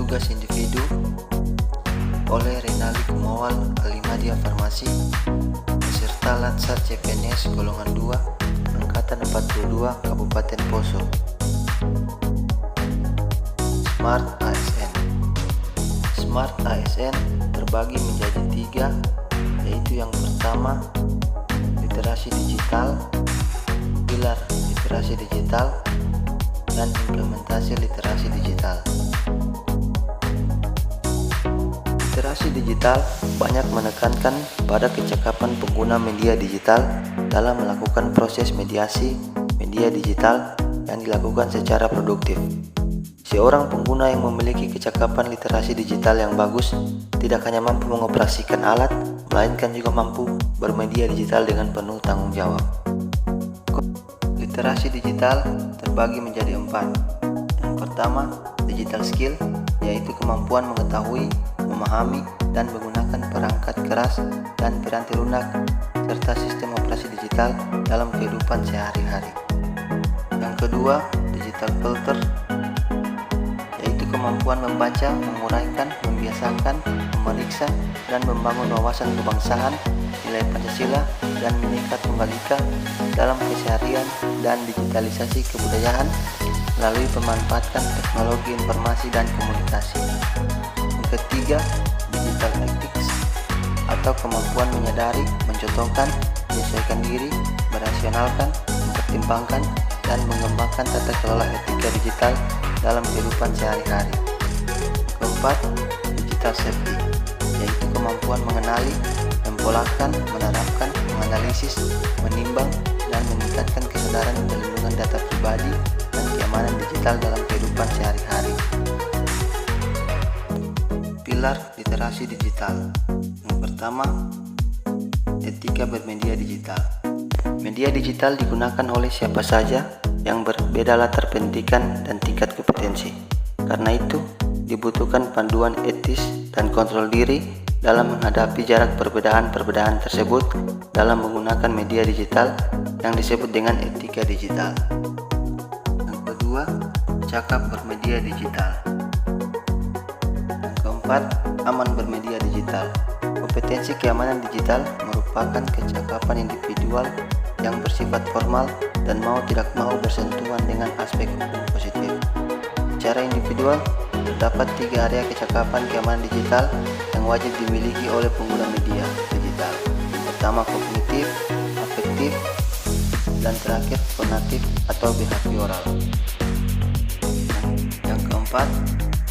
tugas individu oleh Renali Kumawal Alimadia Farmasi beserta Latsar CPNS golongan 2 Angkatan 42 Kabupaten Poso. Smart ASN. Smart ASN terbagi menjadi 3, yaitu yang pertama literasi digital, pilar literasi digital, dan implementasi literasi digital. Literasi digital banyak menekankan pada kecakapan pengguna media digital dalam melakukan proses mediasi media digital yang dilakukan secara produktif. Seorang pengguna yang memiliki kecakapan literasi digital yang bagus tidak hanya mampu mengoperasikan alat, melainkan juga mampu bermedia digital dengan penuh tanggung jawab. Literasi digital terbagi menjadi 4. Yang pertama, digital skill, yaitu kemampuan mengetahui, memahami, dan menggunakan perangkat keras dan piranti lunak serta sistem operasi digital dalam kehidupan sehari-hari. Yang kedua, digital filter, yaitu kemampuan membaca, menguraikan, membiasakan, memeriksa, dan membangun wawasan kebangsaan, nilai Pancasila, dan meningkat kembalikan dalam keseharian dan digitalisasi kebudayaan melalui pemanfaatan teknologi informasi dan komunikasi. Yang ketiga, digital ethics, atau kemampuan menyadari, mencontohkan, menyesuaikan diri, merasionalkan, mempertimbangkan, dan mengembangkan tata kelola etika digital dalam kehidupan sehari-hari. Keempat, digital safety, yaitu kemampuan mengenali, mempolakan, menerapkan, menganalisis, menimbang, dan meningkatkan kesadaran perlindungan data pribadi dan keamanan digital dalam kehidupan sehari-hari. Pilar literasi digital. Yang pertama, etika bermedia digital. Media digital digunakan oleh siapa saja yang berbeda latar pendidikan dan tingkat kompetensi. Karena itu, dibutuhkan panduan etis dan kontrol diri dalam menghadapi jarak perbedaan-perbedaan tersebut dalam menggunakan media digital yang disebut dengan etika digital. Yang kedua, cakap bermedia digital. Yang keempat, aman bermedia digital. Kompetensi keamanan digital merupakan kecakapan individual yang bersifat formal dan mau tidak mau bersentuhan dengan aspek hukum positif. Secara individual, terdapat 3 area kecakapan keamanan digital yang wajib dimiliki oleh pengguna media digital. Yang pertama, kognitif, afektif, dan terakhir konatif atau behavioral. Yang keempat,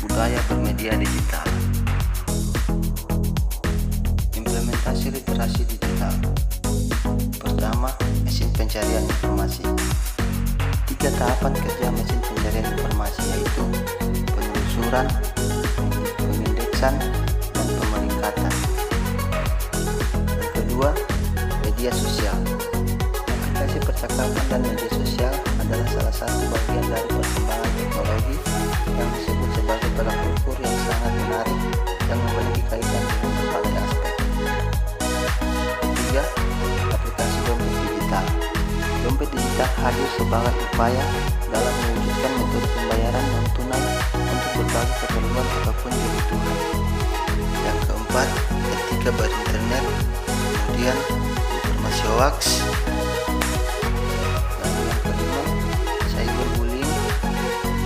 budaya bermedia digital. Implementasi literasi digital. Pertama, mesin pencarian informasi. 3 tahapan kerja mesin pencarian informasi, yaitu penelusuran, pengindeksan, dan pemeringkatan. Yang kedua, media sosial. Aplikasi percakapan dan media sosial adalah salah satu bagian dari perkembangan teknologi yang disebut sebagai tolak ukur yang sangat menarik yang memiliki kaitan dengan berbagai aspek. Ketiga, aplikasi dompet digital. Dompet digital hadir sebagai upaya dalam mewujudkan metode pembayaran non-tunai untuk berbagai keperluan ataupun kebutuhan. Yang keempat, etika berinternet, kemudian informasi hoax. Lalu yang kelima, cyberbullying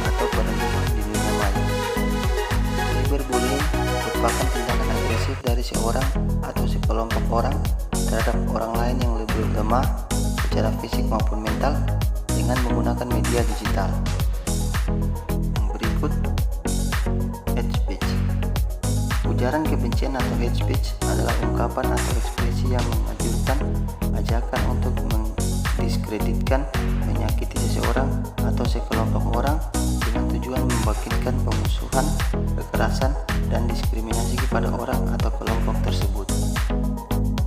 atau perundungan di dunia maya. Cyberbullying merupakan tindakan agresif dari seorang atau sekelompok orang terhadap orang lain yang lebih lemah secara fisik maupun mental dengan menggunakan media digital. Yang berikut, hate speech. Ujaran kebencian atau hate speech adalah ungkapan atau ekspresi yang menganjurkan ajakan untuk mendiskreditkan, menyakiti seseorang atau sekelompok orang dengan tujuan membangkitkan pemusuhan, kekerasan, dan diskriminasi kepada orang atau kelompok tersebut.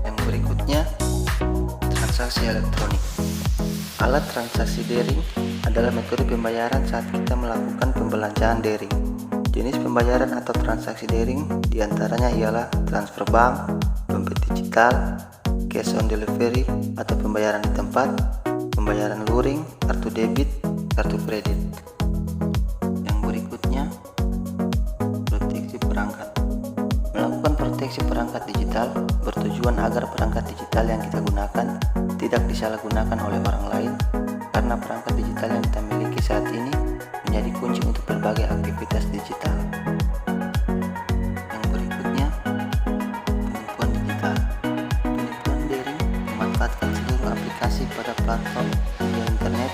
Yang berikutnya, transaksi elektronik. Alat transaksi daring adalah metode pembayaran saat kita melakukan pembelanjaan daring. Jenis pembayaran atau transaksi daring diantaranya ialah transfer bank, dompet digital, cash on delivery atau pembayaran di tempat, pembayaran luring, kartu debit, kartu kredit. Yang berikutnya, Proteksi perangkat digital bertujuan agar perangkat digital yang kita gunakan tidak disalahgunakan oleh orang lain, karena perangkat digital yang kita miliki saat ini menjadi kunci untuk berbagai aktivitas digital. Yang berikutnya, penipuan digital. Penipuan daring memanfaatkan seluruh aplikasi pada platform media internet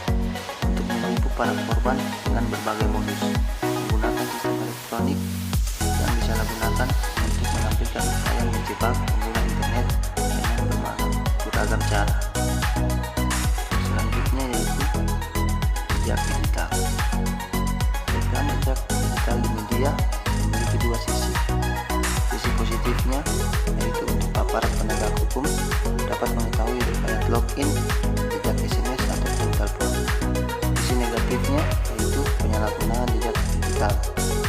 untuk menipu para korban dengan berbagai modus, menggunakan sistem elektronik yang disalahgunakan untuk menampilkan upaya menjebak pengguna internet dengan beragam cara. Selanjutnya yaitu jejak digital. Rekam jejak digital di media memiliki dua sisi. Sisi positifnya yaitu untuk aparat penegak hukum dapat mengetahui riwayat login, jejak SMS ataupun telepon. Sisi negatifnya yaitu penyalahgunaan jejak digital,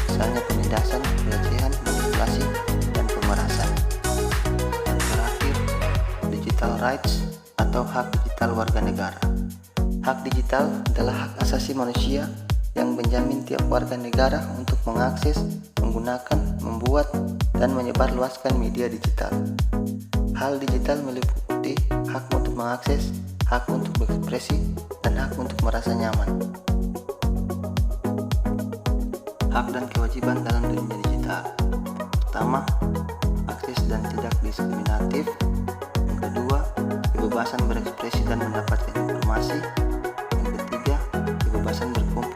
misalnya penindasan, pelecehan, manipulasi, dan pemerasan. Dan terakhir, digital rights atau hak digital warga negara. Hak digital adalah hak asasi manusia yang menjamin tiap warga negara untuk mengakses, menggunakan, membuat, dan menyebarluaskan media digital. Hal digital meliputi hak untuk mengakses, hak untuk berekspresi, dan hak untuk merasa nyaman. Hak dan kewajiban dalam dunia digital. Pertama, akses dan tidak diskriminatif. Yang kedua, kebebasan berekspresi dan mendapatkan informasi. Yang ketiga, kebebasan berkumpul